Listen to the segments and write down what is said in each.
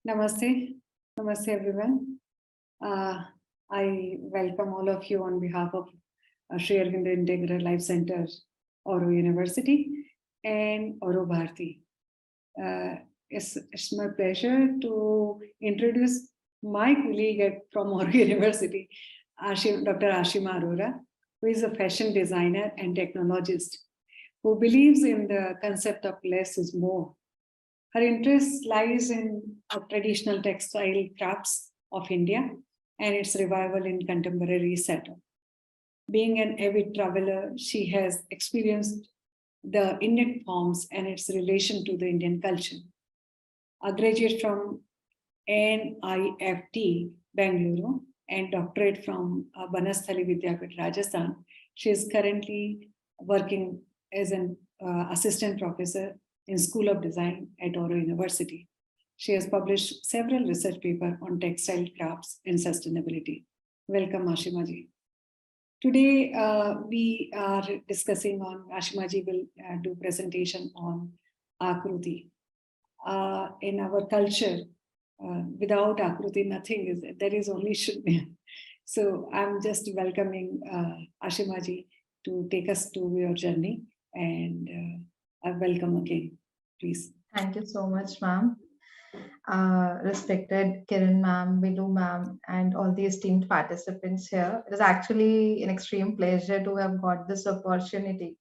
Namaste. Namaste, everyone. I welcome all of you on behalf of sriaurobindo Integral Life Center, Oro University, and aurobharati. It's my pleasure to introduce my colleague from Oro University, Dr. Ashima Arora, who is a fashion designer and technologist who believes in the concept of less is more. Her interest lies in traditional textile crafts of India and its revival in contemporary setup. Being an avid traveler, she has experienced the Indian forms and its relation to the Indian culture. A graduate from NIFT, Bangalore, and doctorate from Banasthali Vidyapith, Rajasthan, she is currently working as an assistant professor in School of Design at Oro University. She has published several research papers on textile crafts and sustainability. Welcome, Ashima ji. Today, we are discussing on, Ashima ji will do presentation on Akriti. In our culture, without Akriti, nothing is, there is only Shunya. So I'm just welcoming Ashima ji to take us to your journey, and welcome again, please. Thank you so much, ma'am. Respected Kiran ma'am, Bidu ma'am, and all the esteemed participants here. It is actually an extreme pleasure to have got this opportunity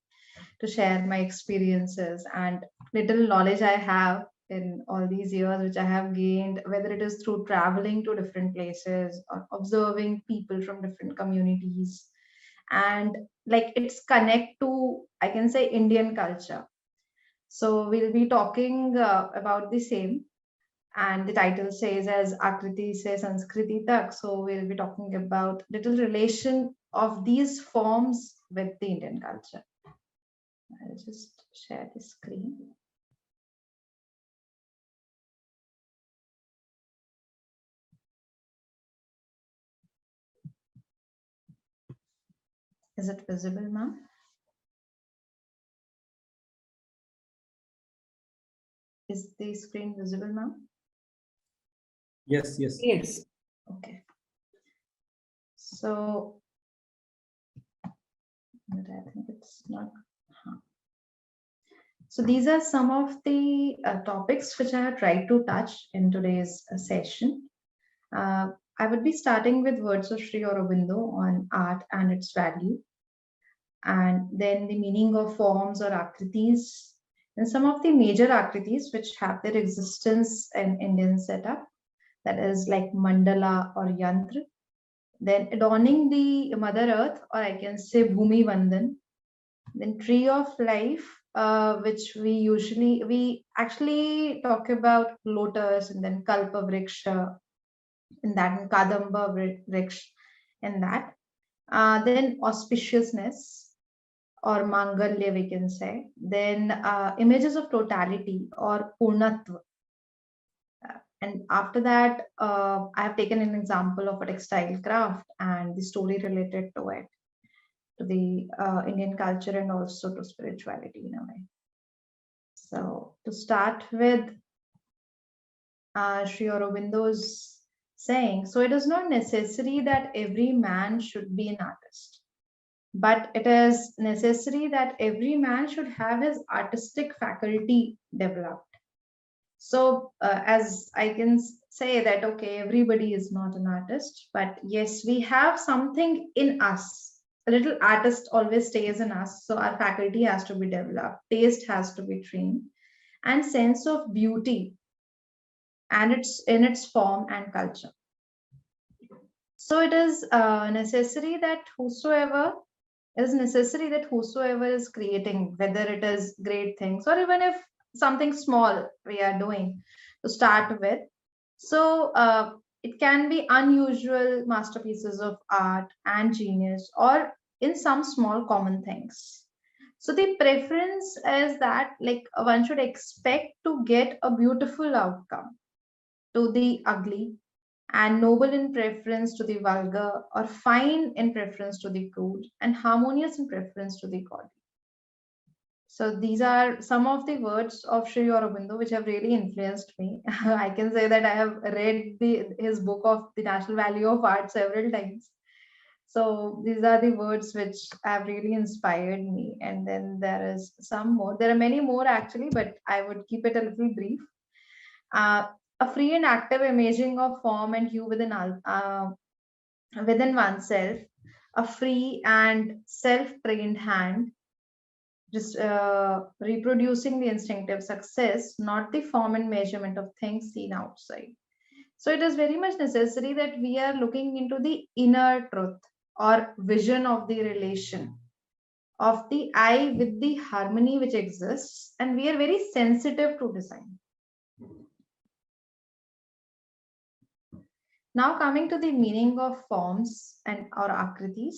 to share my experiences and little knowledge I have in all these years, which I have gained, whether it is through traveling to different places or observing people from different communities. And like it's connect to, I can say, Indian culture. So we'll be talking about the same, and the title says as Akriti se Sanskriti tak. So we'll be talking about little relation of these forms with the Indian culture. I'll just share the screen. Is it visible, ma'am? Is the screen visible, ma'am? Yes, yes. Yes. Okay. So, but I think it's not. So these are some of the topics which I have tried to touch in today's session. I would be starting with words of Sri Aurobindo on art and its value, and then the meaning of forms or akritis, and some of the major akritis which have their existence in Indian setup, that is like mandala or yantra, then adorning the mother earth, or I can say bhumi vandan, then tree of life, which we actually talk about lotus, and then kalpa vriksha, and that kadamba vriksha, and that then auspiciousness or mangalya, we can say, then images of totality or purnatva. And after that, I have taken an example of a textile craft and the story related to it, to the Indian culture and also to spirituality in a way. So to start with, Sri Aurobindo's saying, so it is not necessary that every man should be an artist, but it is necessary that every man should have his artistic faculty developed. So as I can say that, okay, everybody is not an artist, but yes, we have something in us. A little artist always stays in us. So our faculty has to be developed, taste has to be trained, and sense of beauty, and it's in its form and culture. So it is necessary that whosoever is creating, whether it is great things or even if something small we are doing to start with. So it can be unusual masterpieces of art and genius, or in some small common things. So the preference is that like one should expect to get a beautiful outcome to the ugly, and noble in preference to the vulgar, or fine in preference to the crude, and harmonious in preference to the gaudy. So these are some of the words of Sri Aurobindo which have really influenced me. I can say that I have read his book of The National Value of Art several times. So these are the words which have really inspired me. And then there is some more. There are many more actually, but I would keep it a little brief. A free and active imaging of form and hue within oneself, a free and self-trained hand, just reproducing the instinctive success, not the form and measurement of things seen outside. So it is very much necessary that we are looking into the inner truth or vision of the relation of the I with the harmony which exists, and we are very sensitive to design. Now coming to the meaning of forms and or akritis.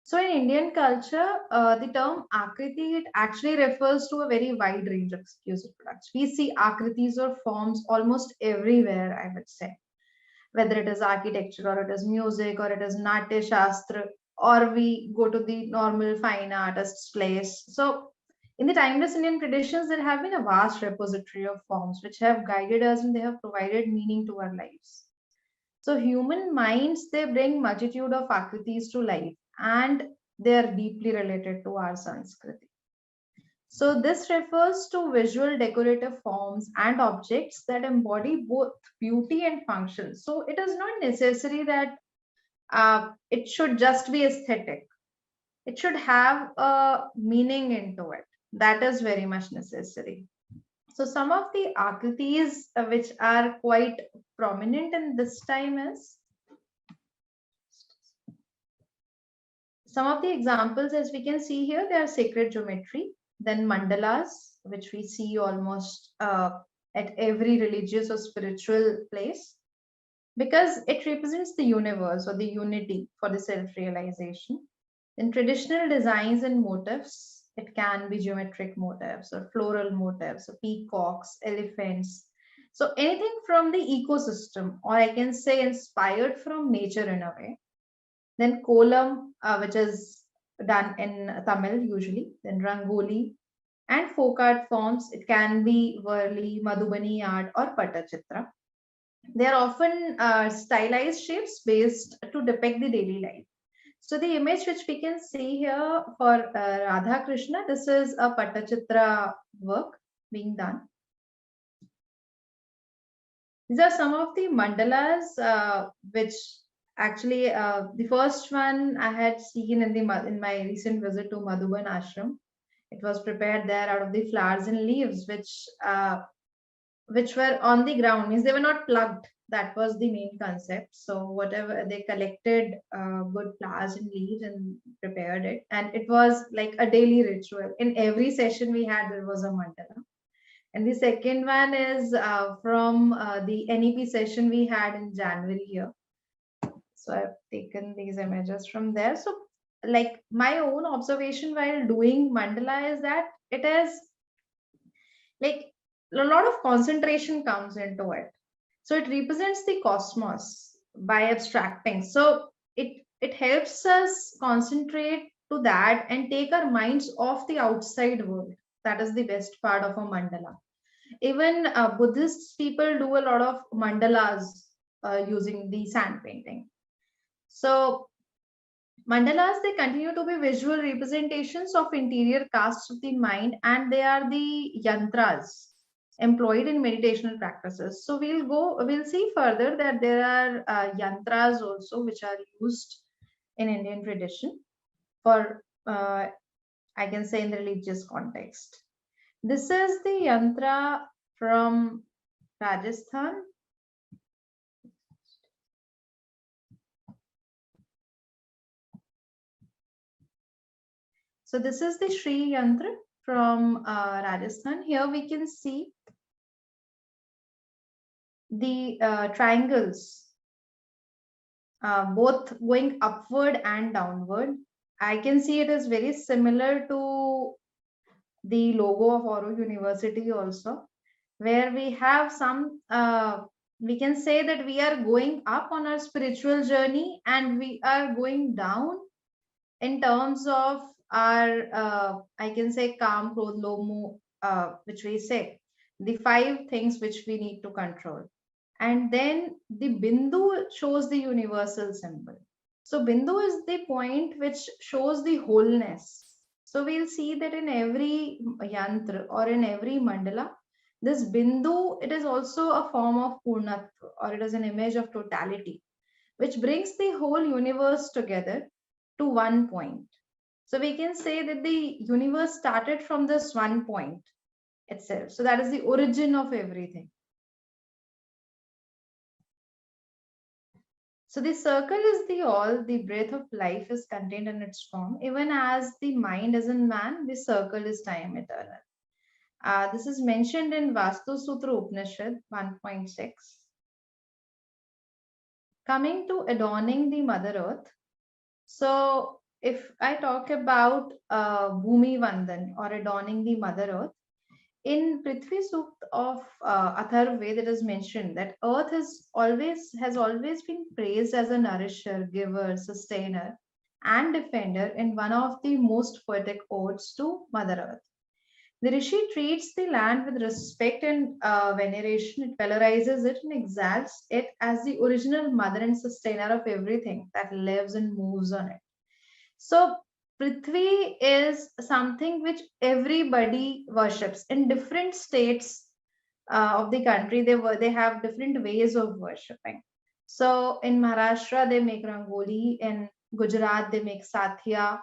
So in Indian culture, the term Akriti, it actually refers to a very wide range of exclusive products. We see Akritis or forms almost everywhere, I would say, whether it is architecture or it is music or it is Natya Shastra, or we go to the normal fine artist's place. So in the timeless Indian traditions, there have been a vast repository of forms which have guided us and they have provided meaning to our lives. So human minds, they bring multitude of akritis to life and they are deeply related to our Sanskriti. So this refers to visual decorative forms and objects that embody both beauty and function. So it is not necessary that it should just be aesthetic. It should have a meaning into it. That is very much necessary. So some of the akritis which are quite prominent in this time is, some of the examples as we can see here, they are sacred geometry, then mandalas, which we see almost at every religious or spiritual place, because it represents the universe or the unity for the self-realization. In traditional designs and motifs, it can be geometric motifs or floral motifs, or peacocks, elephants. So anything from the ecosystem, or I can say inspired from nature in a way. Then kolam, which is done in Tamil usually, then rangoli, and folk art forms. It can be Varli, Madhubani art, or Pattachitra. They are often stylized shapes based to depict the daily life. So the image which we can see here for Radha Krishna, this is a Pattachitra work being done. These are some of the mandalas which actually the first one I had seen in my recent visit to Madhuban Ashram. It was prepared there out of the flowers and leaves which were on the ground, means they were not plugged. That was the main concept. So whatever they collected good flowers and leaves and prepared it, and it was like a daily ritual. In every session we had, there was a mandala. And the second one is from the NEP session we had in January here. So I've taken these images from there. So like my own observation while doing mandala is that it is like a lot of concentration comes into it. So it represents the cosmos by abstracting. So it helps us concentrate to that and take our minds off the outside world. That is the best part of a mandala. Even Buddhist people do a lot of mandalas using the sand painting. So mandalas, they continue to be visual representations of interior castes of the mind, and they are the yantras employed in meditational practices. So we'll see further that there are yantras also which are used in Indian tradition for I can say in the religious context. This is the yantra from Rajasthan. So this is the Sri yantra from Rajasthan. Here we can see the triangles both going upward and downward. I can see it is very similar to the logo of Oro University also, where we have some we can say that we are going up on our spiritual journey and we are going down in terms of are, I can say, Kam, Krodh, Lobh, Moh, which we say, the 5 things which we need to control. And then the Bindu shows the universal symbol. So Bindu is the point which shows the wholeness. So we'll see that in every yantra or in every mandala, this Bindu, it is also a form of Purnatva, or it is an image of totality, which brings the whole universe together to one point. So we can say that the universe started from this one point itself. So that is the origin of everything. So the circle is the all, the breath of life is contained in its form. Even as the mind is in man, the circle is time eternal. This is mentioned in Vastu Sutra Upanishad 1.6. Coming to adorning the Mother Earth. So if I talk about Bhumi Vandan or adorning the Mother Earth, in Prithvi Sukta of Atharvaved, it is mentioned that Earth has always been praised as a nourisher, giver, sustainer, and defender in one of the most poetic odes to Mother Earth. The Rishi treats the land with respect and veneration. It valorizes it and exalts it as the original mother and sustainer of everything that lives and moves on it. So Prithvi is something which everybody worships in different states of the country. They have different ways of worshipping. So in Maharashtra they make Rangoli, in Gujarat they make Satya,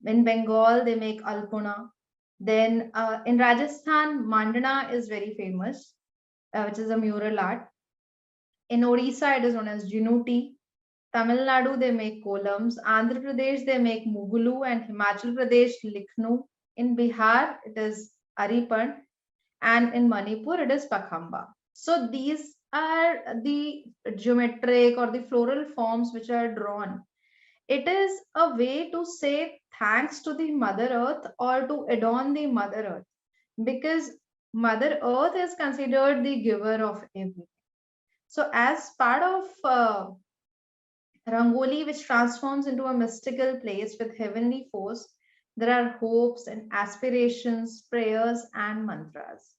in Bengal they make Alpona. Then in Rajasthan, Mandana is very famous, which is a mural art. In Odisha, it is known as Jinuti. Tamil Nadu, they make kolams. Andhra Pradesh, they make Mugulu, and Himachal Pradesh, Likhnu. In Bihar, it is Aripan, and in Manipur, it is Pakhamba. So these are the geometric or the floral forms which are drawn. It is a way to say thanks to the Mother Earth or to adorn the Mother Earth, because Mother Earth is considered the giver of everything. So as part of Rangoli, which transforms into a mystical place with heavenly force, there are hopes and aspirations, prayers, and mantras.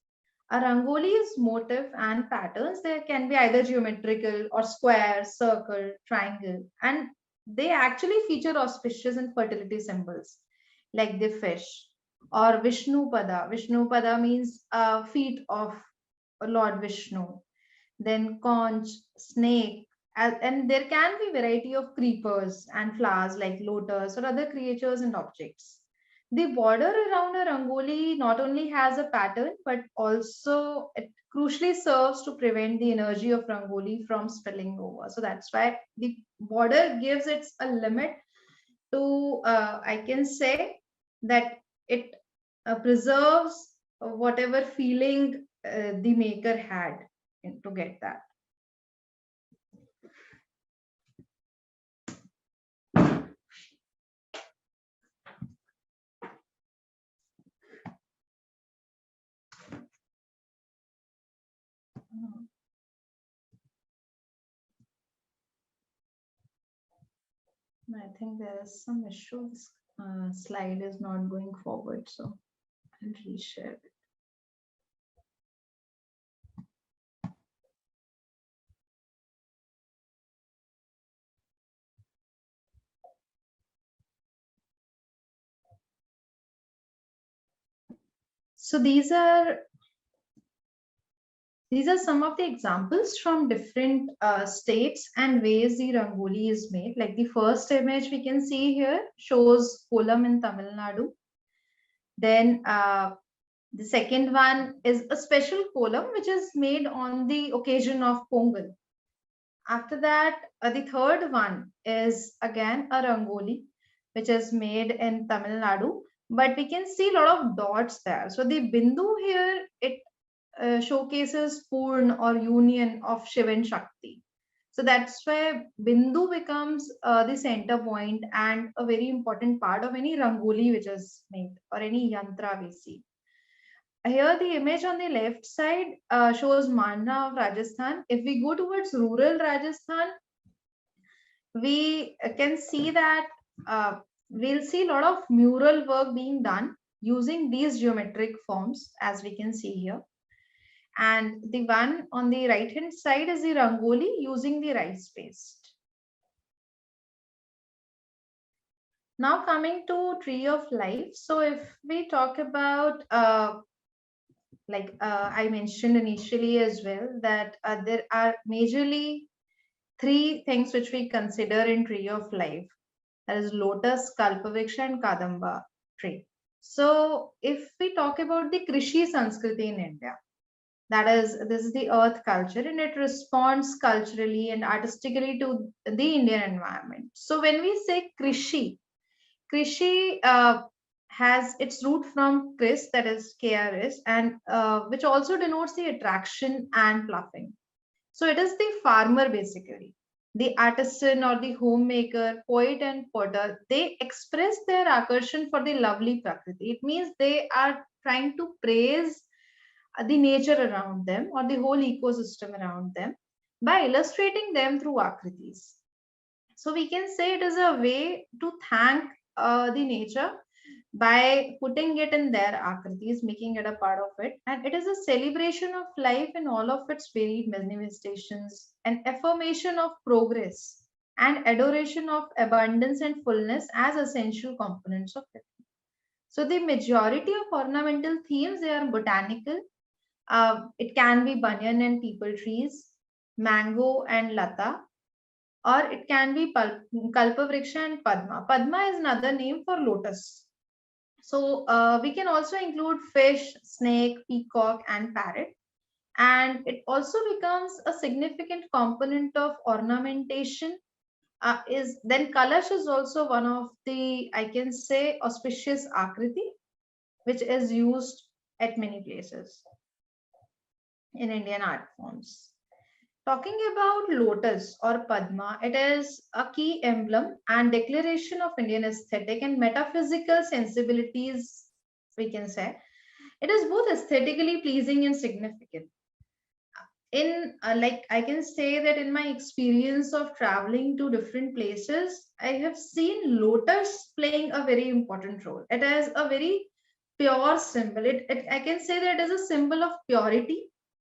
A Rangoli's motif and patterns, they can be either geometrical or square, circle, triangle, and they actually feature auspicious and fertility symbols like the fish or Vishnu Pada. Vishnu Pada means feet of Lord Vishnu. Then conch, snake, and there can be variety of creepers and flowers like lotus or other creatures and objects. The border around a rangoli not only has a pattern, but also it crucially serves to prevent the energy of rangoli from spilling over. So that's why the border gives it a limit to, I can say that it preserves whatever feeling the maker had to get that. I think there is some issue. This slide is not going forward, so I'll reshare it. So these are some of the examples from different states and ways the rangoli is made. Like the first image we can see here shows kolam in Tamil Nadu. Then the second one is a special kolam which is made on the occasion of Pongal. After that, the third one is again a rangoli which is made in Tamil Nadu, but we can see a lot of dots there. So the bindu here, it showcases Purn or union of Shiva and Shakti. So that's where Bindu becomes the center point and a very important part of any rangoli which is made or any yantra we see. Here the image on the left side shows Mandna of Rajasthan. If we go towards rural Rajasthan, we can see that we'll see a lot of mural work being done using these geometric forms, as we can see here. And the one on the right hand side is the rangoli using the rice paste. Now coming to tree of life. So if we talk about I mentioned initially as well, that there are majorly three things which we consider in tree of life. That is lotus, kalpavriksha and kadamba tree. So if we talk about the Krishi Sanskriti in India, this is the earth culture, and it responds culturally and artistically to the Indian environment. So when we say Krishi has its root from Kris, that is KRS, and which also denotes the attraction and pluffing. So it is the farmer basically, the artisan or the homemaker, poet and potter. They express their akarshan for the lovely prakriti. It means they are trying to praise the nature around them or the whole ecosystem around them by illustrating them through akritis. So we can say it is a way to thank the nature by putting it in their akritis, making it a part of it. And it is a celebration of life in all of its varied manifestations, an affirmation of progress, and adoration of abundance and fullness as essential components of it. So the majority of ornamental themes, they are botanical. It can be banyan and peepal trees, mango and lata, or it can be kalpavriksha and padma. Padma is another name for lotus. So we can also include fish, snake, peacock, and parrot. And it also becomes a significant component of ornamentation. Then Kalash is also one of the, I can say, auspicious akriti, which is used at many places in Indian art forms. Talking about lotus or Padma, it is a key emblem and declaration of Indian aesthetic and metaphysical sensibilities, we can say. It is both aesthetically pleasing and significant. I can say that in my experience of traveling to different places, I have seen lotus playing a very important role. It is a very pure symbol. I can say that it is a symbol of purity,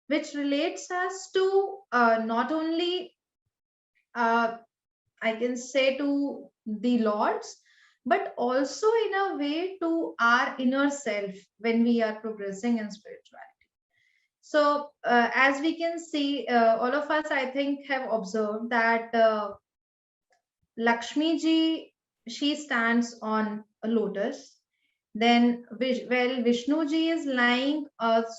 which relates us to not only I can say to the lords, but also in a way to our inner self when we are progressing in spirituality. So as we can see, all of us, I think, have observed that Lakshmi ji, she stands on a lotus. Then, Vishnu ji is lying.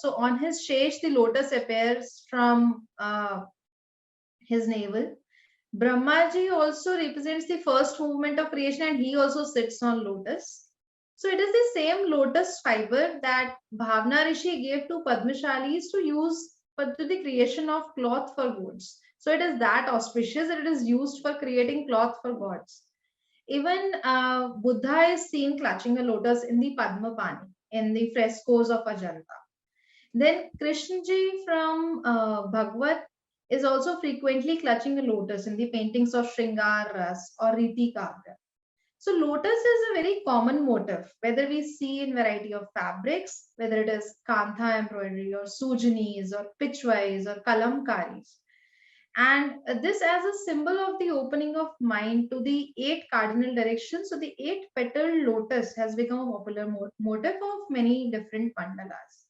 So on his shesh, the lotus appears from his navel. Brahma ji also represents the first movement of creation, and he also sits on lotus. So it is the same lotus fiber that Bhavna Rishi gave to Padmashalis to use for the creation of cloth for gods. So it is that auspicious that it is used for creating cloth for gods. Even Buddha is seen clutching a lotus in the Padmapani, in the frescoes of Ajanta. Then Krishna ji from Bhagavad is also frequently clutching a lotus in the paintings of Shringar Ras or Riti Kavya. So lotus is a very common motif, whether we see in variety of fabrics, whether it is kantha embroidery or sujanis or pitchwais or kalamkaris. And this as a symbol of the opening of mind to the 8 cardinal directions. So the 8-petal lotus has become a popular motif of many different mandalas.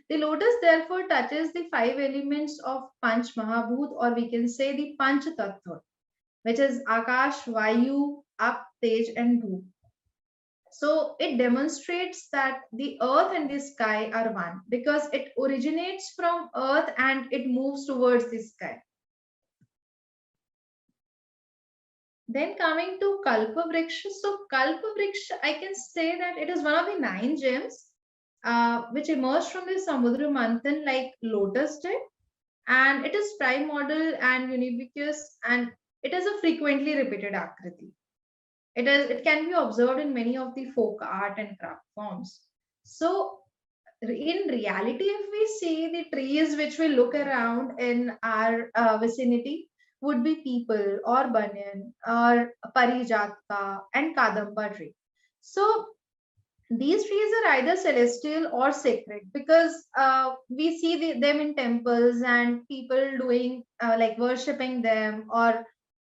The lotus therefore touches the 5 elements of Panch Mahabhut, or we can say the Panch Tattva, which is Akash, Vayu, Up, Tej and Dhoop. So it demonstrates that the earth and the sky are one because it originates from earth and it moves towards the sky. Then coming to Kalpavriksha. So Kalpavriksha, I can say that it is one of the 9 gems which emerged from the Samudra Manthan like lotus did. And it is primordial and unibiquitous, and it is a frequently repeated akriti. It can be observed in many of the folk art and craft forms. So in reality, if we see the trees which we look around in our vicinity, would be people or banyan or parijatka and kadamba tree. So these trees are either celestial or sacred because we see them in temples and people doing like worshipping them or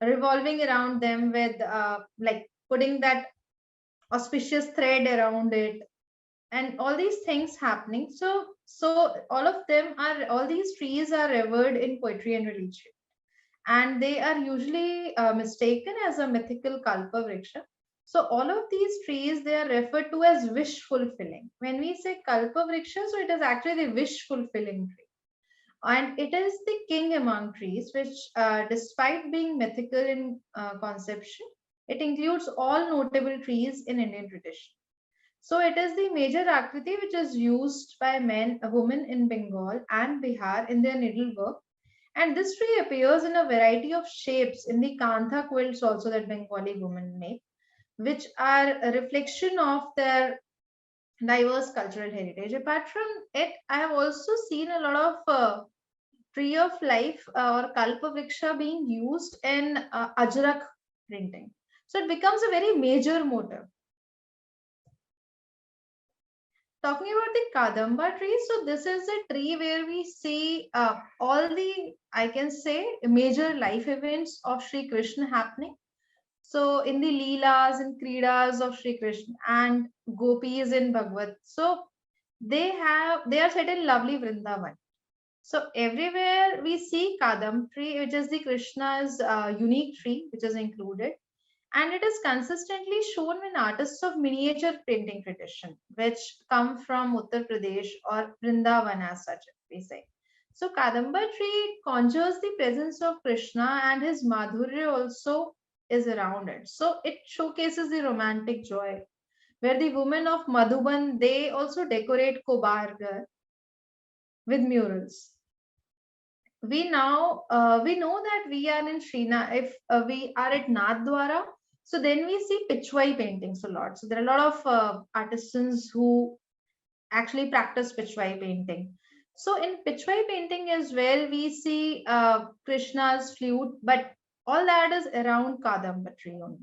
revolving around them with like putting that auspicious thread around it and all these things happening. So all these trees are revered in poetry and religion, and they are usually mistaken as a mythical kalpa vriksha. So all of these trees, they are referred to as wish fulfilling. When we say kalpa vriksha, so it is actually the wish fulfilling tree, and it is the king among trees, which despite being mythical in conception, it includes all notable trees in Indian tradition. So it is the major akriti which is used by men, women in Bengal and Bihar in their needlework. And this tree appears in a variety of shapes in the kantha quilts also that Bengali women make, which are a reflection of their diverse cultural heritage. Apart from it, I have also seen a lot of tree of life or kalpa vriksha being used in ajrak printing. So it becomes a very major motif. Talking about the kadamba tree, so this is a tree where we see all the, I can say, major life events of Sri Krishna happening. So in the leelas and kridas of Sri Krishna and gopis in Bhagavad, so they are set in lovely Vrindavan. So everywhere we see kadam tree, which is the Krishna's unique tree, which is included, and it is consistently shown in artists of miniature painting tradition, which come from Uttar Pradesh or Vrindavan as such, we say. So Kadamba tree conjures the presence of Krishna, and his madhurya also is around it. So it showcases the romantic joy, where the women of Madhuban, they also decorate Kobargar with murals. We know that we are in Srina. If we are at Nathdwara, so then we see Pichwai paintings a lot. So there are a lot of artisans who actually practice Pichwai painting. So in Pichwai painting as well, we see Krishna's flute, but all that is around Kadamba tree only.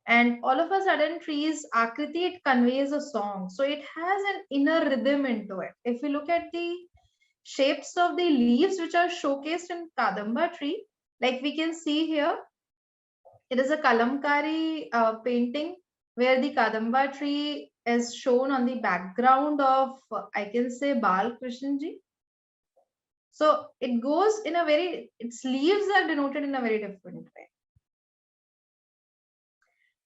And all of a sudden, trees Akriti, it conveys a song. So it has an inner rhythm into it. If we look at the shapes of the leaves which are showcased in Kadamba tree, like we can see here, it is a kalamkari painting where the Kadamba tree is shown on the background of, I can say, Bal Krishnji. So it goes in a very, its leaves are denoted in a very different way.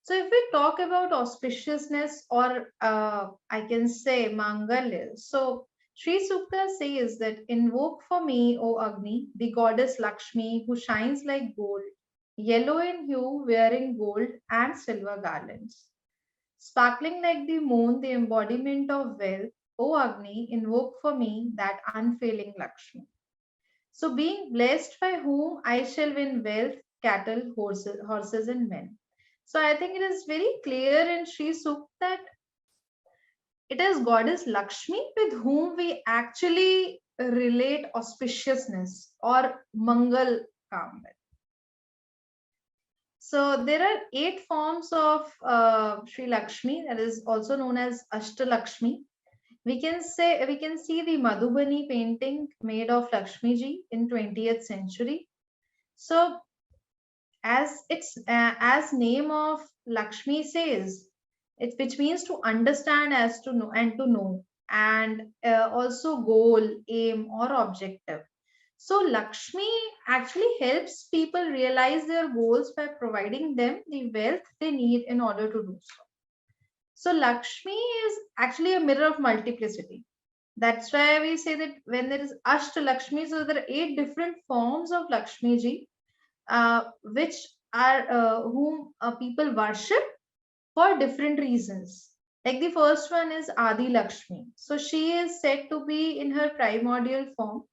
So if we talk about auspiciousness or I can say Mangalya, so Sri Sukta says that invoke for me, O Agni, the goddess Lakshmi, who shines like gold, yellow in hue, wearing gold and silver garlands. Sparkling like the moon, the embodiment of wealth, O Agni, invoke for me that unfailing Lakshmi. So being blessed by whom I shall win wealth, cattle, horses and men. So I think it is very clear in Sri Sukta that it is goddess Lakshmi with whom we actually relate auspiciousness or Mangal Kam. So there are 8 forms of Sri Lakshmi, that is also known as Ashtalakshmi. We can see the Madhubani painting made of Lakshmi ji in 20th century. So as name of Lakshmi says, which means to understand as to know and also goal, aim or objective. So Lakshmi actually helps people realize their goals by providing them the wealth they need in order to do so. So Lakshmi is actually a mirror of multiplicity. That's why we say that when there is Ashta Lakshmi, so there are 8 different forms of Lakshmi ji, which are whom people worship for different reasons. Like the first one is Adi Lakshmi. So she is said to be in her primordial form,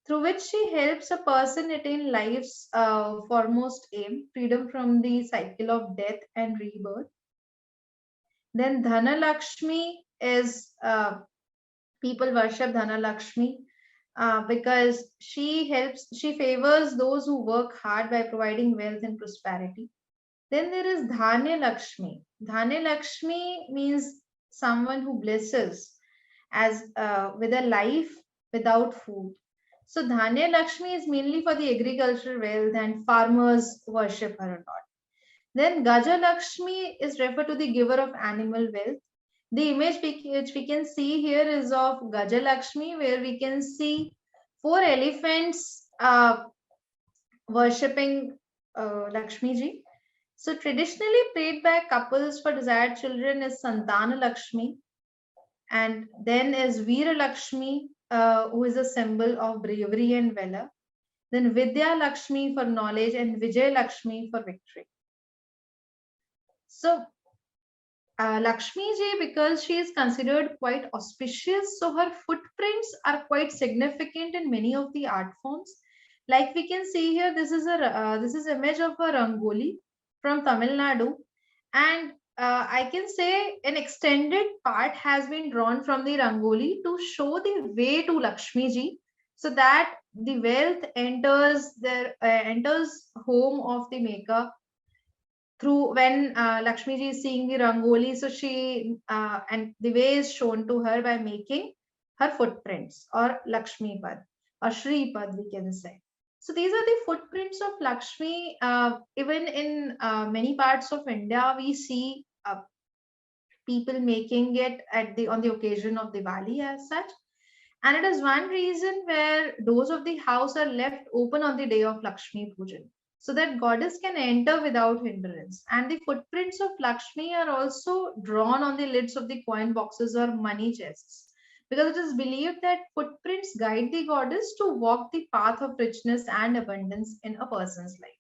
through which she helps a person attain life's foremost aim, freedom from the cycle of death and rebirth. Then Dhana Lakshmi is people worship Dhana Lakshmi because she favors those who work hard by providing wealth and prosperity. Then there is Dhanya Lakshmi. Dhanya Lakshmi means someone who blesses as with a life without food. So Dhanya Lakshmi is mainly for the agricultural wealth, and farmers worship her a lot. Then Gaja Lakshmi is referred to the giver of animal wealth. The image which we can see here is of Gaja Lakshmi, where we can see 4 elephants worshipping Lakshmi ji. So traditionally prayed by couples for desired children is Santana Lakshmi, and then is Veera Lakshmi, who is a symbol of bravery and valor. Then Vidya Lakshmi for knowledge, and Vijay Lakshmi for victory. So Lakshmi ji, because she is considered quite auspicious, so her footprints are quite significant in many of the art forms. Like we can see here, this is image of a rangoli from Tamil Nadu, and I can say an extended part has been drawn from the rangoli to show the way to Lakshmi ji, so that the wealth enters home of the maker through when Lakshmi ji is seeing the rangoli. So she and the way is shown to her by making her footprints, or Lakshmi Pad or Shri Pad, we can say. So these are the footprints of Lakshmi. Even in many parts of India, we see people making it on the occasion of Diwali as such. And it is one reason where doors of the house are left open on the day of Lakshmi Pujan, so that goddess can enter without hindrance. And the footprints of Lakshmi are also drawn on the lids of the coin boxes or money chests, because it is believed that footprints guide the goddess to walk the path of richness and abundance in a person's life.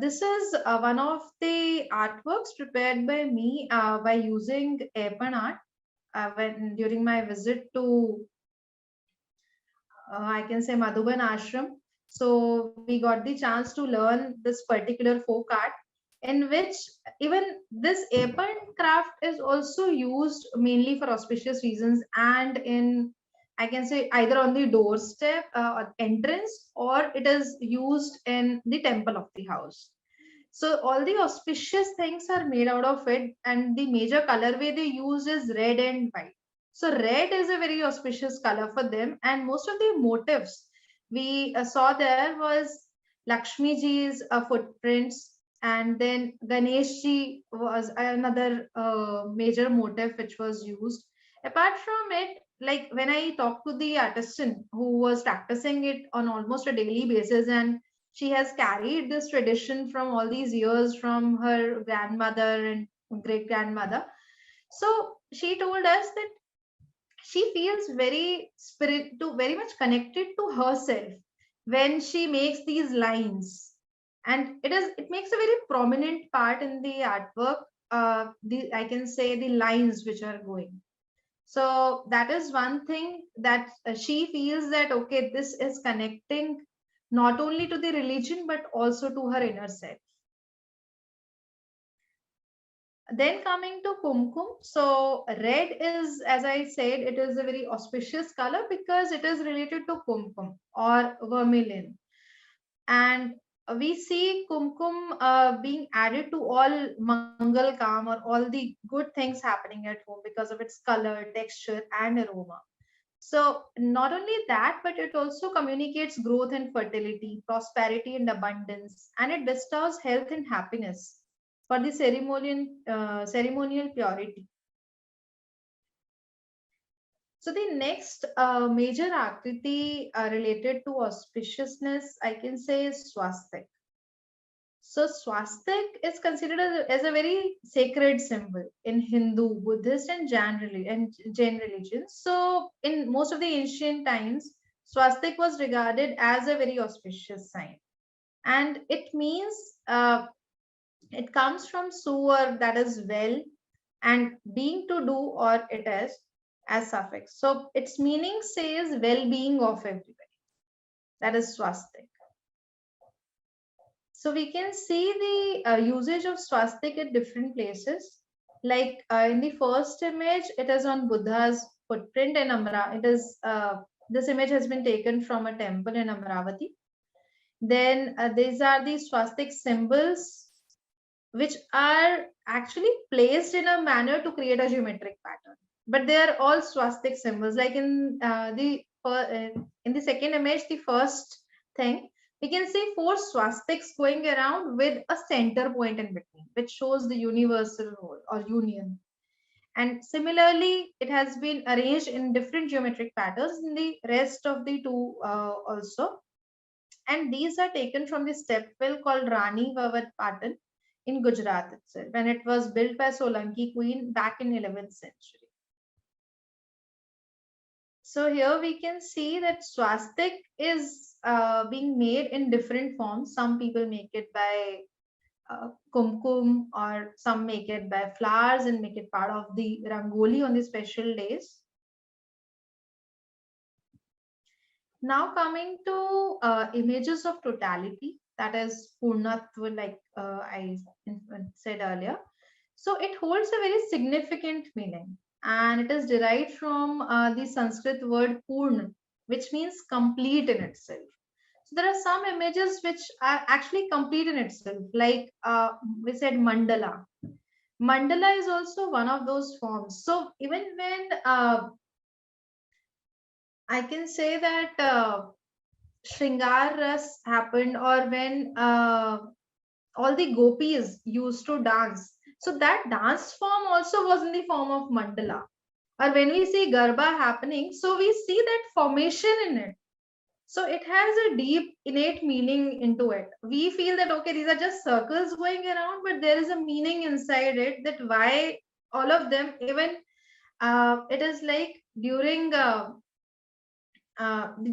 This is one of the artworks prepared by me by using airpan art during my visit to, I can say, Madhuban Ashram. So we got the chance to learn this particular folk art, in which even this airpan craft is also used mainly for auspicious reasons, and in, I can say, either on the doorstep or entrance, or it is used in the temple of the house. So all the auspicious things are made out of it, and the major colorway they use is red and white. So red is a very auspicious color for them, and most of the motifs we saw there was Lakshmi ji's footprints, and then Ganesh ji was another major motif which was used. Apart from it, like when I talked to the artisan who was practicing it on almost a daily basis, and she has carried this tradition from all these years from her grandmother and great grandmother. So she told us that she feels very much connected to herself when she makes these lines, and it makes a very prominent part in the artwork. I can say the lines which are going. So that is one thing that she feels that, okay, this is connecting not only to the religion but also to her inner self. Then coming to kumkum, so red is, as I said, it is a very auspicious color because it is related to kumkum or vermilion, and we see kumkum being added to all mangal kam or all the good things happening at home because of its color, texture, and aroma. So not only that, but it also communicates growth and fertility, prosperity and abundance, and it bestows health and happiness for the ceremonial purity. So the next major akriti related to auspiciousness, I can say, is swastik. So swastik is considered as a very sacred symbol in Hindu, Buddhist, and Jain religions. So in most of the ancient times, swastik was regarded as a very auspicious sign, and it means it comes from suar, that is well, and being to do, or it is as suffix. So its meaning says well-being of everybody. That is swastik. So we can see the usage of swastik at different places. Like in the first image, it is on Buddha's footprint in Amravati. It is this image has been taken from a temple in Amravati. Then these are the swastik symbols, which are actually placed in a manner to create a geometric pattern. But they are all swastik symbols. Like in the second image, the first thing, we can see 4 swastiks going around with a center point in between, which shows the universal whole or union. And similarly, it has been arranged in different geometric patterns in the rest of the 2 also. And these are taken from the step well called Rani Vavat pattern in Gujarat itself, and it was built by Solanki queen back in 11th century. So here we can see that swastik is being made in different forms. Some people make it by kumkum, or some make it by flowers and make it part of the rangoli on the special days. Now coming to images of totality, that is Purnatva, like I said earlier. So it holds a very significant meaning, and it is derived from the Sanskrit word Purna, which means complete in itself. So there are some images which are actually complete in itself, like we said mandala. Mandala is also one of those forms. So even when I can say that Shringar Ras happened, or when all the gopis used to dance, so that dance form also was in the form of mandala. Or when we see Garba happening, so we see that formation in it. So it has a deep innate meaning into it. We feel that, okay, these are just circles going around, but there is a meaning inside it, that why all of them, even it is like during the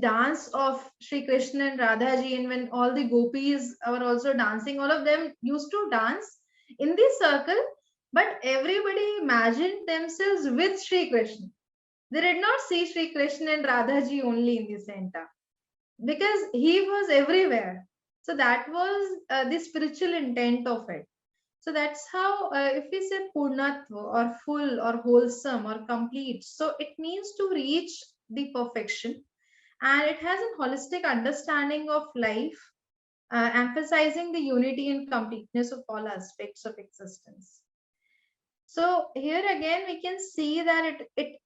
dance of Sri Krishna and Radha ji, and when all the gopis were also dancing, all of them used to dance in the circle, but everybody imagined themselves with Sri Krishna. They did not see Sri Krishna and Radha ji only in the center, because he was everywhere. So that was the spiritual intent of it. So that's how, if we say Purnatva, or full, or wholesome, or complete, so it means to reach the perfection, and it has a holistic understanding of life, emphasizing the unity and completeness of all aspects of existence. So here again we can see that it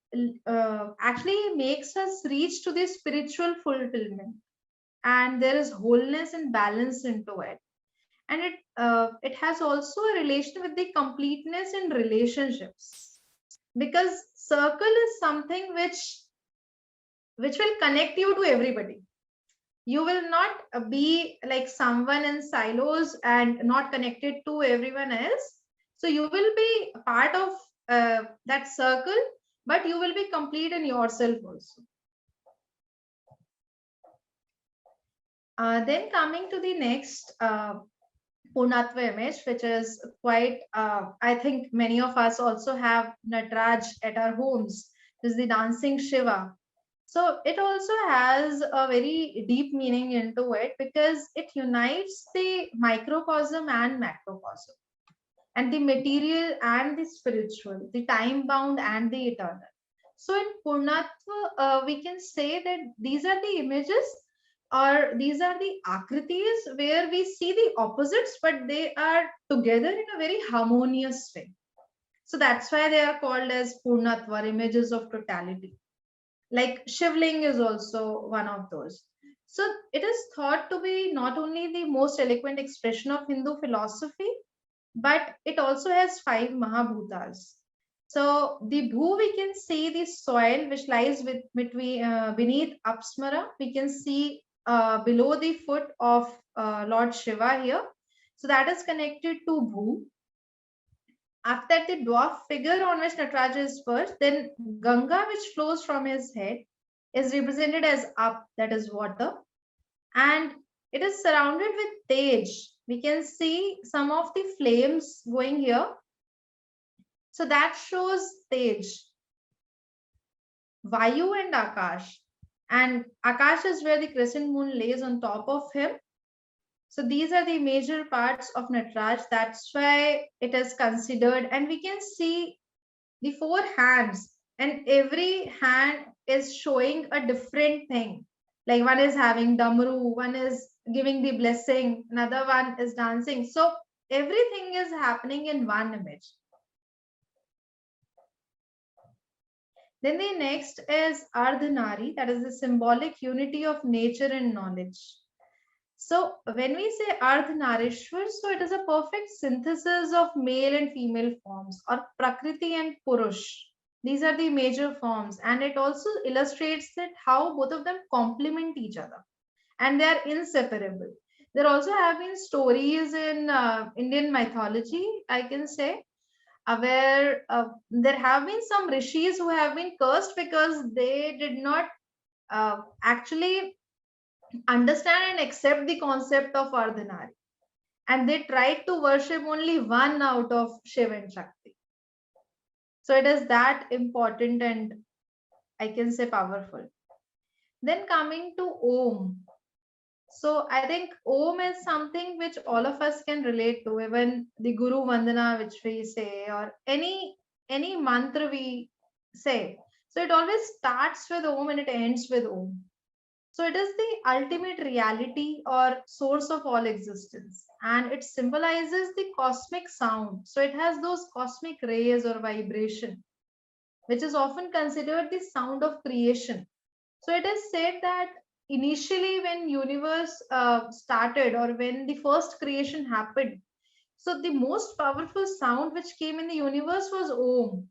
actually makes us reach to the spiritual fulfillment, and there is wholeness and balance into it, and it has also a relation with the completeness in relationships, because circle is something which will connect you to everybody. You will not be like someone in silos and not connected to everyone else. So you will be a part of that circle, but you will be complete in yourself also. Then coming to the next Purnatva image, which is quite, I think many of us also have Nataraj at our homes. This is the dancing Shiva. So it also has a very deep meaning into it, because it unites the microcosm and macrocosm, and the material and the spiritual, the time bound and the eternal. So in Purnatva, we can say that these are the images, or these are the Akritis, where we see the opposites, but they are together in a very harmonious way. So that's why they are called as Purnatva, images of totality. Like Shivling is also one of those. So it is thought to be not only the most eloquent expression of Hindu philosophy, but it also has 5 Mahabhutas. So the Bhu, we can see the soil which lies beneath Apsmara. We can see below the foot of Lord Shiva here. So that is connected to Bhu. After that, the dwarf figure on which Nataraja is first, then Ganga, which flows from his head, is represented as Up, that is water, and it is surrounded with Tej. We can see some of the flames going here. So that shows Tej, Vayu and Akash. And Akash is where the crescent moon lays on top of him. So these are the major parts of Nataraj. That's why it is considered. And we can see the 4 hands and every hand is showing a different thing. Like one is having damru, one is giving the blessing, another one is dancing. So everything is happening in one image. Then the next is Ardhanari, that is the symbolic unity of nature and knowledge. So when we say Ardhanarishwar, so it is a perfect synthesis of male and female forms, or Prakriti and Purush. These are the major forms, and it also illustrates that how both of them complement each other and they are inseparable. There also have been stories in Indian mythology, I can say, where there have been some rishis who have been cursed because they did not actually understand and accept the concept of Ardhanari. And they tried to worship only one out of Shiva and Shakti. So it is that important and I can say powerful. Then coming to Om. So I think Om is something which all of us can relate to, even the Guru Vandana which we say, or any mantra we say. So it always starts with Om and it ends with Om. So it is the ultimate reality or source of all existence, and it symbolizes the cosmic sound. So it has those cosmic rays or vibration, which is often considered the sound of creation. So it is said that initially when universe started or when the first creation happened, so the most powerful sound which came in the universe was Om,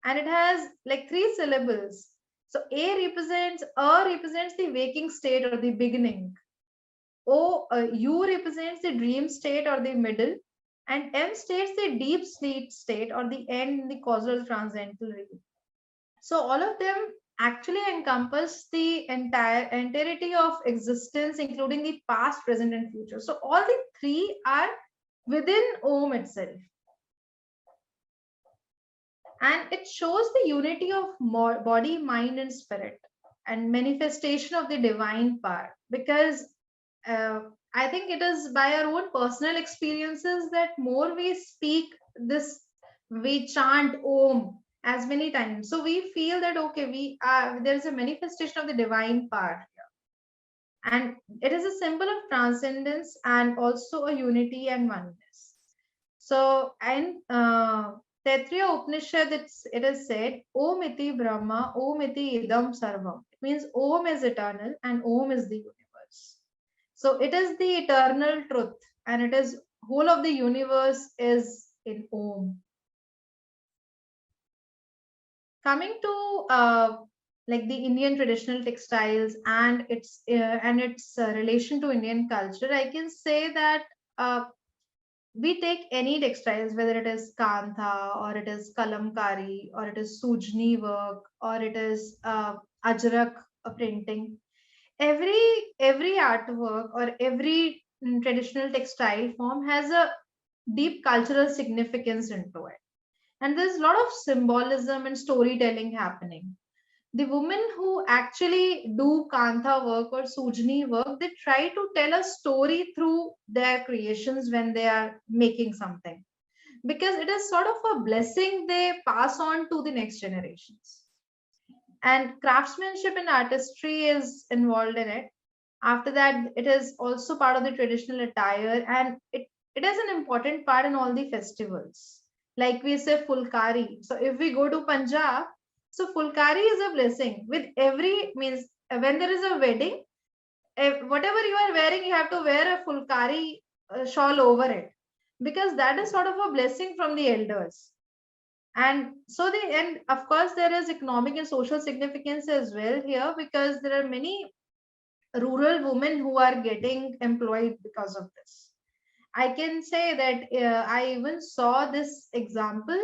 and it has like three syllables. So A represents the waking state or the beginning. U represents the dream state or the middle, and M states the deep sleep state or the end in the causal transcendental region. So all of them actually encompass the entirety of existence, including the past, present, and future. So all the three are within Om itself. And it shows the unity of body, mind, and spirit, and manifestation of the divine power. Because I think it is by our own personal experiences that more we speak this, we chant Om as many times. So we feel that okay, there is a manifestation of the divine power here, and it is a symbol of transcendence and also a unity and oneness. So, and Taittiriya Upanishad, it is said, Om iti Brahma, Om iti idam sarvam. It means Om is eternal and Om is the universe. So it is the eternal truth, and it is whole of the universe is in Om. Coming to like the Indian traditional textiles and its relation to Indian culture, I can say that we take any textiles, whether it is kantha or it is kalamkari or it is sujni work or it is ajrak printing. Every artwork or every traditional textile form has a deep cultural significance into it, and there's a lot of symbolism and storytelling happening. The women who actually do kantha work or sujni work, they try to tell a story through their creations when they are making something, because it is sort of a blessing they pass on to the next generations. And craftsmanship and artistry is involved in it. After that, it is also part of the traditional attire, and it is an important part in all the festivals. Like we say fulkari. So if we go to Punjab, so fulkari is a blessing. With every means when there is a wedding, whatever you are wearing, you have to wear a fulkari shawl over it, because that is sort of a blessing from the elders. And so the and of course there is economic and social significance as well here, because there are many rural women who are getting employed because of this. I can say that I even saw this example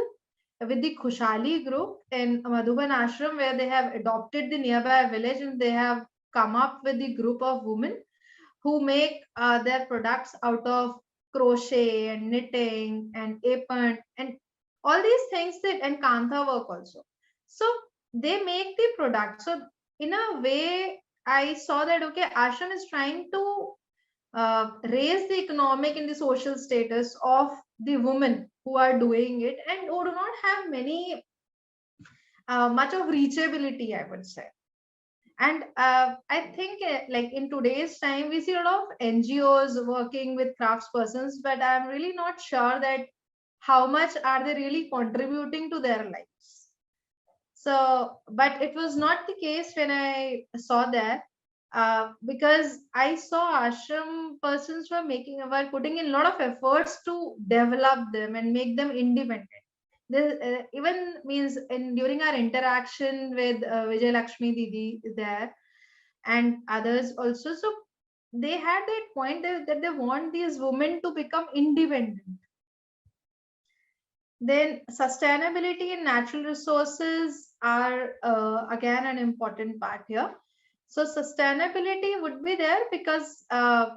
with the Khushali group in Madhuban Ashram, where they have adopted the nearby village and they have come up with the group of women who make their products out of crochet and knitting and apron and all these things that and kantha work also. So they make the product. So in a way, I saw that okay, ashram is trying to raise the economic and the social status of the women who are doing it and who do not have many much of reachability, I would say. And I think like in today's time, we see a lot of NGOs working with craftspersons, but I'm really not sure that how much are they really contributing to their lives. So, but it was not the case when I saw that, because I saw ashram persons were putting in a lot of efforts to develop them and make them independent. This even means during our interaction with Vijay Lakshmi Didi there and others also. So they had that point that they want these women to become independent. Then sustainability and natural resources are again an important part here. So sustainability would be there because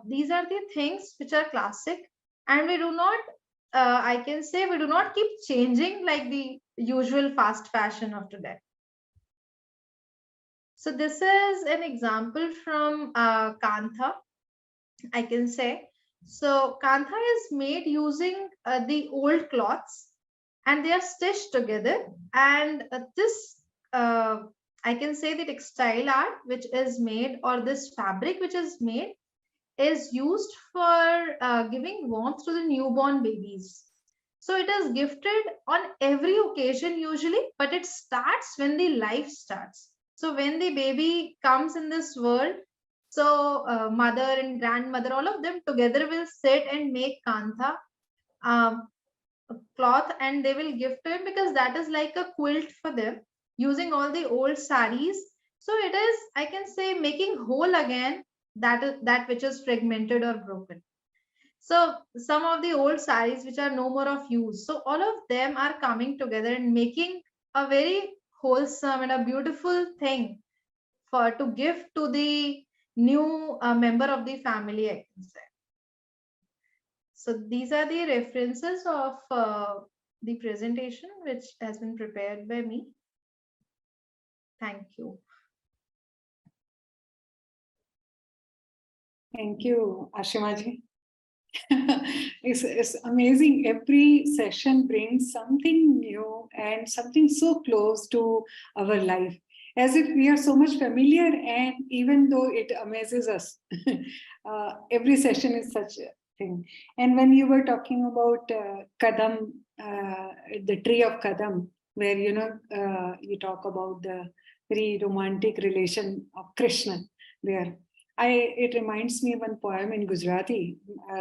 these are the things which are classic, and we do not, I can say, we do not keep changing like the usual fast fashion of today. So this is an example from Kantha, I can say. So Kantha is made using the old cloths, and they are stitched together. And this, I can say, the textile art which is made, or this fabric which is made, is used for giving warmth to the newborn babies. So it is gifted on every occasion usually, but it starts when the life starts. So when the baby comes in this world, so mother and grandmother, all of them together will sit and make kantha cloth, and they will give to him because that is like a quilt for them, using all the old saris. So it is, I can say, making whole again that which is fragmented or broken. So some of the old saris which are no more of use, so all of them are coming together and making a very wholesome and a beautiful thing for to give to the new member of the family, I can say. So these are the references of the presentation which has been prepared by me. Thank you. Thank you, Ashima ji. It's amazing. Every session brings something new and something so close to our life, as if we are so much familiar, and even though it amazes us, every session is such a thing. And when you were talking about Kadam, the tree of Kadam, where you talk about the very romantic relation of Krishna there. It reminds me of one poem in Gujarati.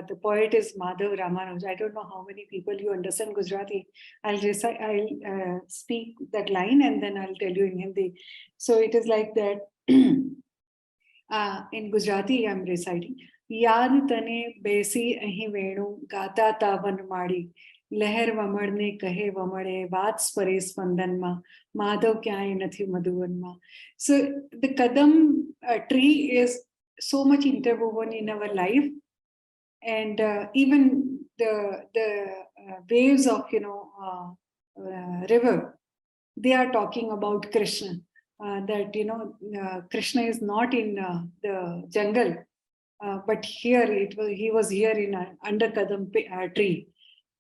The poet is Madhav Ramanuj. I don't know how many people you understand Gujarati. I'll speak that line and then I'll tell you in Hindi. So it is like that. In Gujarati, I'm reciting. Yaad tane besi ahi venu gata ta vanmadi. Leher vamadne kahe vamade vats pare spandanma madhav kyaye nathi madhuvanma. So the Kadam tree is so much interwoven in our life, and even the waves of river, they are talking about Krishna. That Krishna is not in the jungle, but here he was here in under Kadam tree.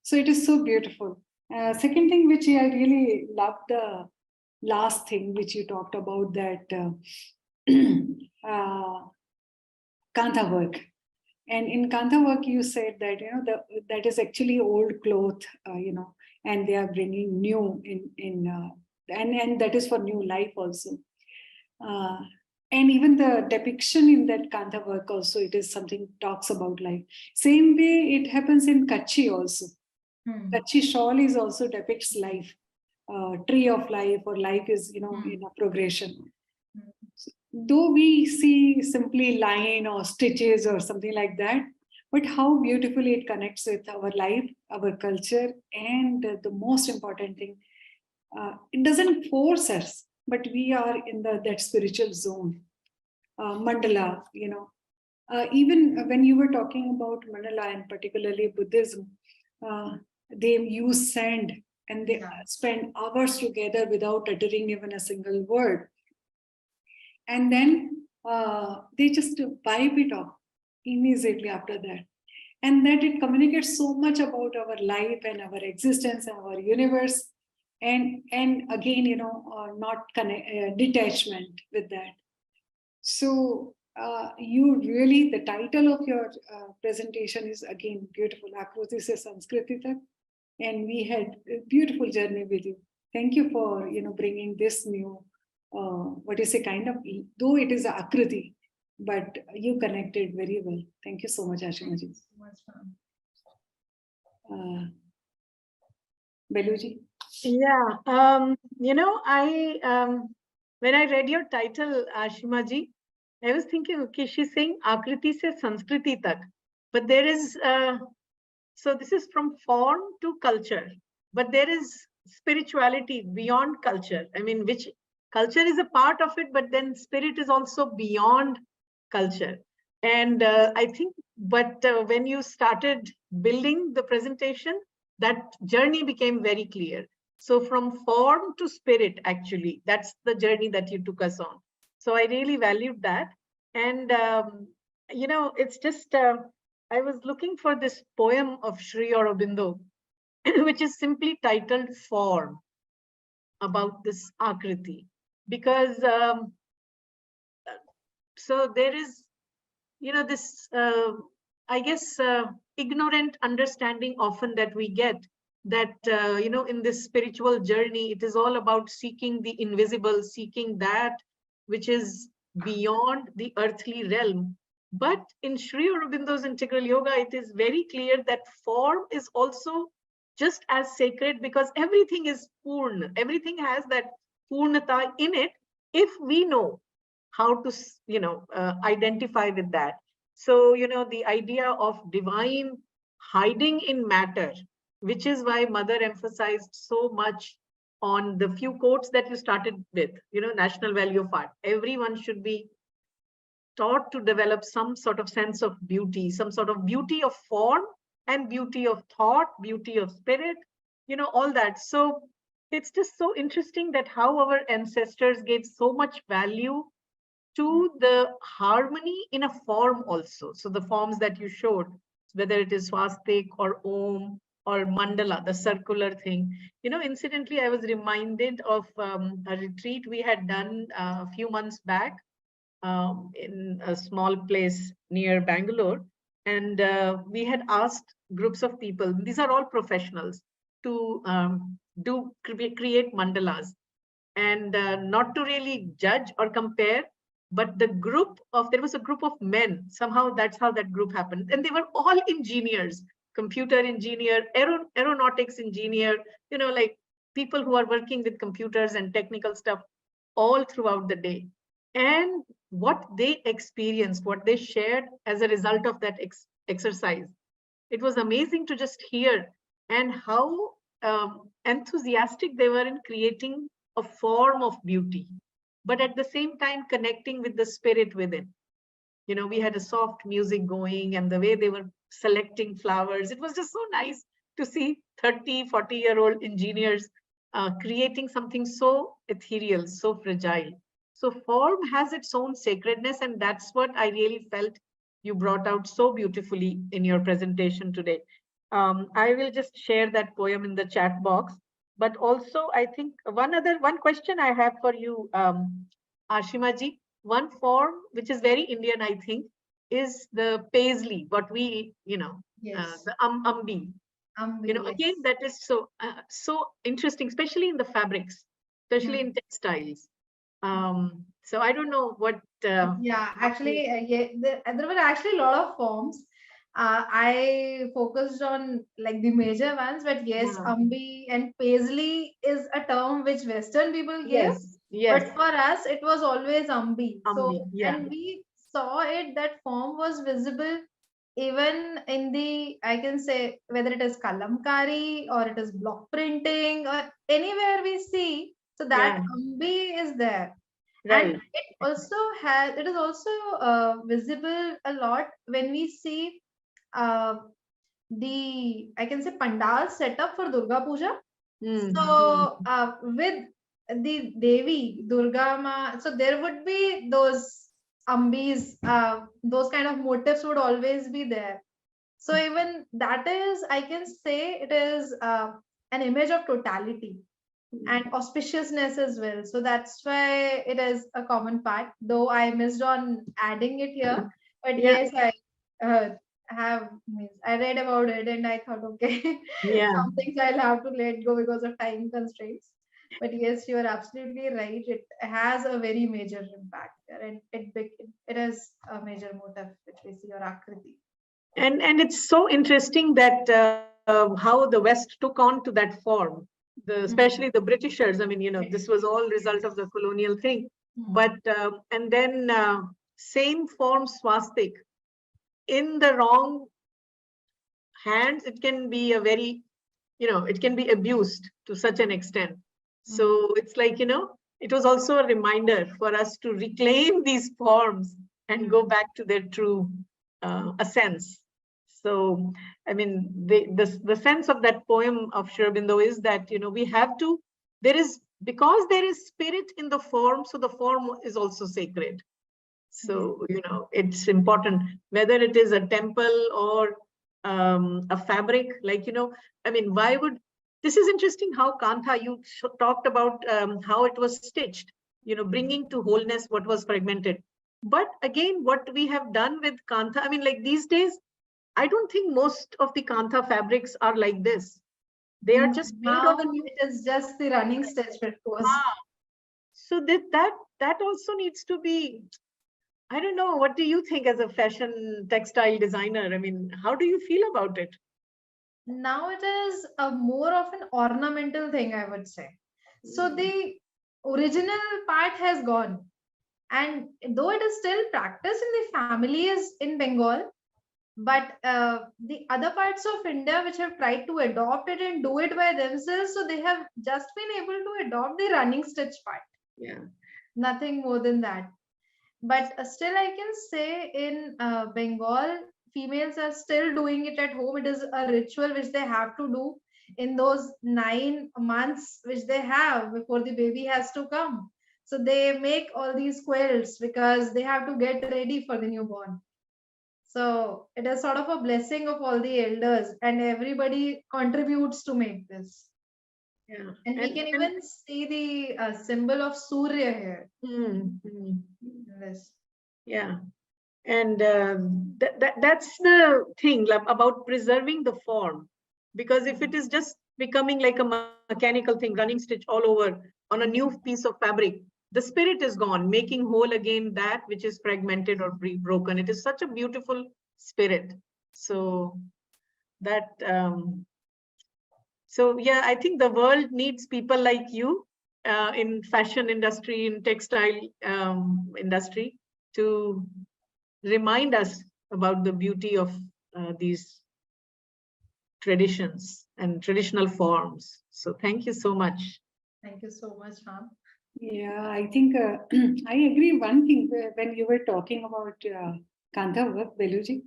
So it is so beautiful. Second thing which I really love, the last thing which you talked about, that Kantha work. And in Kantha work, you said that that is actually old cloth, and they are bringing new and that is for new life also. And even the depiction in that Kantha work also, it is something talks about life. Same way it happens in Kutchi also. Kutchi shawl is also depicts life, tree of life, or life is in a progression. Though we see simply line or stitches or something like that, but how beautifully it connects with our life, our culture, and the most important thing, it doesn't force us, but we are in that spiritual zone. Mandala, even when you were talking about mandala and particularly Buddhism, they use sand and they spend hours together without uttering even a single word. And then they just wipe it off immediately after that. And that it communicates so much about our life and our existence and our universe. and again, not detachment with that. So you really, the title of your presentation is again beautiful, Akriti se Sanskriti tak, and we had a beautiful journey with you. Thank you for bringing this new, what is a kind of, though it is a Akriti, but you connected very well. Thank you so much, Ashima ji. Beluji. Yeah, when I read your title, Ashima ji, I was thinking, okay, she's saying Akriti se Sanskriti tak, but there is, so this is from form to culture, but there is spirituality beyond culture. I mean, which culture is a part of it, but then spirit is also beyond culture. And I think, but when you started building the presentation, that journey became very clear. So from form to spirit, actually, that's the journey that you took us on. So I really valued that. And, it's just, I was looking for this poem of sriaurobindo, which is simply titled Form, about this Akriti. Because, so there is, this, I guess, ignorant understanding often that we get that, in this spiritual journey, it is all about seeking the invisible, seeking that which is beyond the earthly realm. But in Sri Aurobindo's Integral Yoga, it is very clear that form is also just as sacred, because everything is Purna. Everything has that Purnata in it, if we know how to, identify with that. So, the idea of divine hiding in matter, which is why Mother emphasized so much on the few quotes that you started with, national value of art. Everyone should be taught to develop some sort of sense of beauty, some sort of beauty of form and beauty of thought, beauty of spirit, all that. So it's just so interesting that how our ancestors gave so much value to the harmony in a form also. So the forms that you showed, whether it is swastik or om or mandala, the circular thing. Incidentally, I was reminded of a retreat we had done a few months back in a small place near Bangalore. And we had asked groups of people, these are all professionals, to create mandalas. And not to really judge or compare, but there was a group of men, somehow that's how that group happened. And they were all engineers, computer engineer, aeronautics engineer, like people who are working with computers and technical stuff all throughout the day. And what they experienced, what they shared as a result of that exercise, it was amazing to just hear, and how enthusiastic they were in creating a form of beauty, but at the same time connecting with the spirit within. We had a soft music going, and the way they were selecting flowers, it was just so nice to see 30, 40-year-old engineers creating something so ethereal, so fragile. So form has its own sacredness, and that's what I really felt you brought out so beautifully in your presentation today. I will just share that poem in the chat box. But also, I think one question I have for you, Ashima ji, one form which is very Indian, I think, is the paisley, what we, Yes. the ambi. Yes. Again, that is so interesting, especially in the fabrics, especially in textiles. So I don't know what. Yeah, actually, there were actually a lot of forms. I focused on like the major ones, but yes, Yeah. Ambi and Paisley is a term which Western people give. Yes. But for us, it was always Ambi. Ambi, yeah. And we saw it, that form was visible even in the, I can say, whether it is kalamkari or it is block printing or anywhere we see. So that Ambi is there. Right. And it is also visible a lot when we see the, I can say, pandal setup for Durga Puja. So with the Devi Durga Ma, so there would be those ambis, those kind of motifs would always be there. So even that is, I can say, it is an image of totality. and auspiciousness as well. So that's why it is a common part, though I missed on adding it here. But Yeah. yes, I read about it and I thought, okay, Yeah. some things I'll have to let go because of time constraints. But yes, you are absolutely right. It has a very major impact there, and it is a major motive which we see, or Akriti. And it's so interesting that how the West took on to that form, especially the Britishers. I mean, this was all result of the colonial thing. But and then same form swastik in the wrong hands, it can be a very, it can be abused to such an extent. So it's like, it was also a reminder for us to reclaim these forms and go back to their true essence. So, I mean, the sense of that poem of Sriaurobindo is that, we have to, because there is spirit in the form, so the form is also sacred. So, it's important, whether it is a temple or a fabric, like, I mean, this is interesting how Kantha, you talked about how it was stitched, bringing to wholeness what was fragmented. But again, what we have done with Kantha, I mean, like these days, I don't think most of the Kantha fabrics are like this. They are just made now on a new. it is just the running stitch, but it was. So that also needs to be, I don't know, what do you think as a fashion textile designer? I mean, how do you feel about it? Now it is a more of an ornamental thing, I would say. So the original part has gone. And though it is still practiced in the families in Bengal, but the other parts of India which have tried to adopt it and do it by themselves, so they have just been able to adopt the running stitch part. Yeah. Nothing more than that. But still, I can say in Bengal, females are still doing it at home. It is a ritual which they have to do in those 9 months which they have before the baby has to come. So they make all these quilts because they have to get ready for the newborn. So it is sort of a blessing of all the elders, and everybody contributes to make this. Yeah. And we can even see the symbol of Surya here. This. Yeah. And that's the thing about preserving the form. Because if it is just becoming like a mechanical thing, running stitch all over on a new piece of fabric, the spirit is gone, making whole again that which is fragmented or broken. It is such a beautiful spirit. So that, so yeah, I think the world needs people like you in fashion industry, in textile industry, to remind us about the beauty of these traditions and traditional forms. So thank you so much. Thank you so much, ma'am. Yeah, I think I agree. One thing when you were talking about Kantha work, Beluji,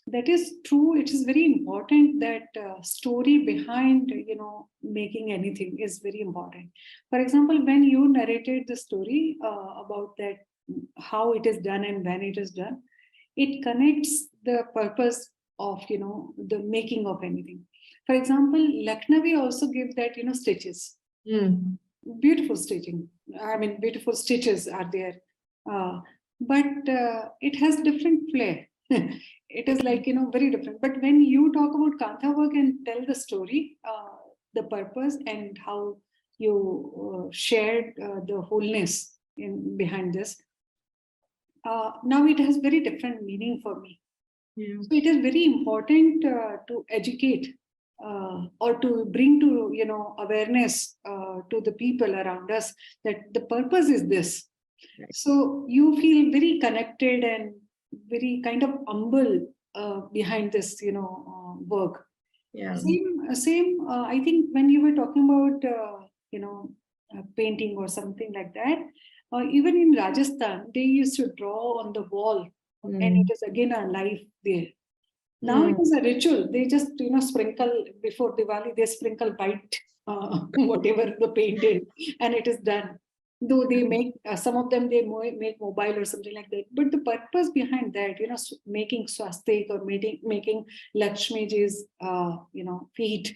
that is true. It is very important that story behind, making anything is very important. For example, when you narrated the story about that, how it is done and when it is done, it connects the purpose of, the making of anything. For example, Lakshmi also gives that, stitches. Beautiful stitching. I mean, beautiful stitches are there. But it has different flair. It is like, very different. But when you talk about Kantha work and tell the story, the purpose and how you shared the wholeness behind this, now it has very different meaning for me. Yeah. So it is very important to educate or to bring to, awareness to the people around us that the purpose is this. Right. So you feel very connected and very kind of humble behind this, work. Yeah. Same. I think when you were talking about, painting or something like that, even in Rajasthan, they used to draw on the wall, and it is again a life there. Now it is a ritual. They just, sprinkle before Diwali, they sprinkle white, whatever the paint is, and it is done. Though they make, some of them, they make mobile or something like that. But the purpose behind that, making swastik or making Lakshmiji's, feet,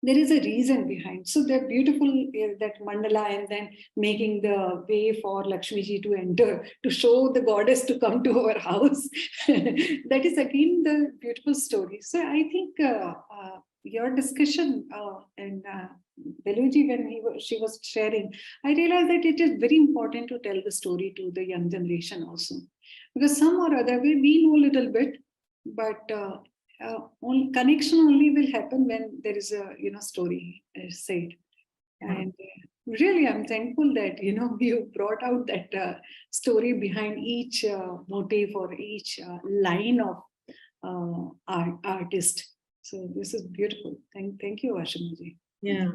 there is a reason behind. So they're beautiful, that mandala, and then making the way for Lakshmi ji to enter, to show the goddess to come to our house. That is again the beautiful story. So I think your discussion and Beluji, when she was sharing, I realized that it is very important to tell the story to the young generation also. Because some or other way we know a little bit, but connection only will happen when there is a story said. And really, I'm thankful that you brought out that story behind each motif or each line of artist. So this is beautiful. Thank you, Ashima ji. Yeah.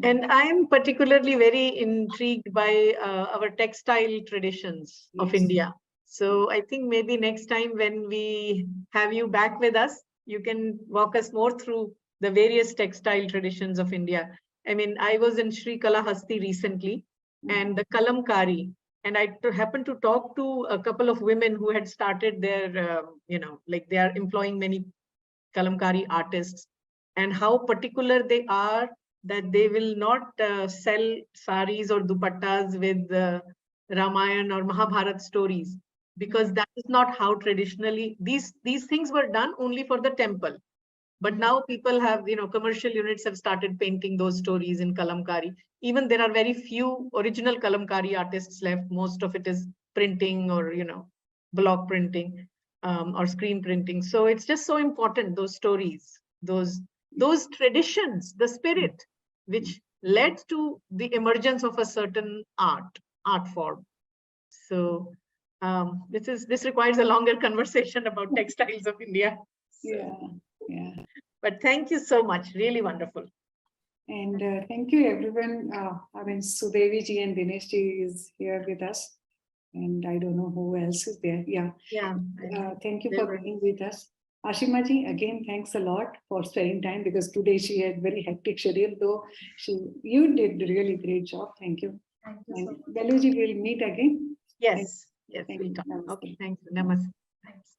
And I'm particularly very intrigued by our textile traditions of Yes. India. So I think maybe next time when we have you back with us, you can walk us more through the various textile traditions of India. I mean, I was in Sri Kalahasti recently and the Kalamkari, and I happened to talk to a couple of women who had started their, like they are employing many Kalamkari artists, and how particular they are that they will not sell saris or dupattas with Ramayana or Mahabharata stories, because that is not how traditionally these things were done only for the temple. But now people have, commercial units have started painting those stories in Kalamkari. Even there are very few original Kalamkari artists left. Most of it is printing or, block printing or screen printing. So it's just so important, those stories, those traditions, the spirit, which led to the emergence of a certain art form. So this requires a longer conversation about textiles of India. So, Yeah. but thank you so much. Really wonderful. And thank you, everyone. I mean, Sudevi ji and Dinesh ji is here with us. And I don't know who else is there. Yeah. Thank you for being with us. Ashima ji, again, thanks a lot for spending time, because today she had very hectic schedule, though you did a really great job. Thank you. Thank you so much. Beluji, we'll meet again. Yes, Thank we you. talk. Namaste. Okay, thank you. Namaste. Thanks.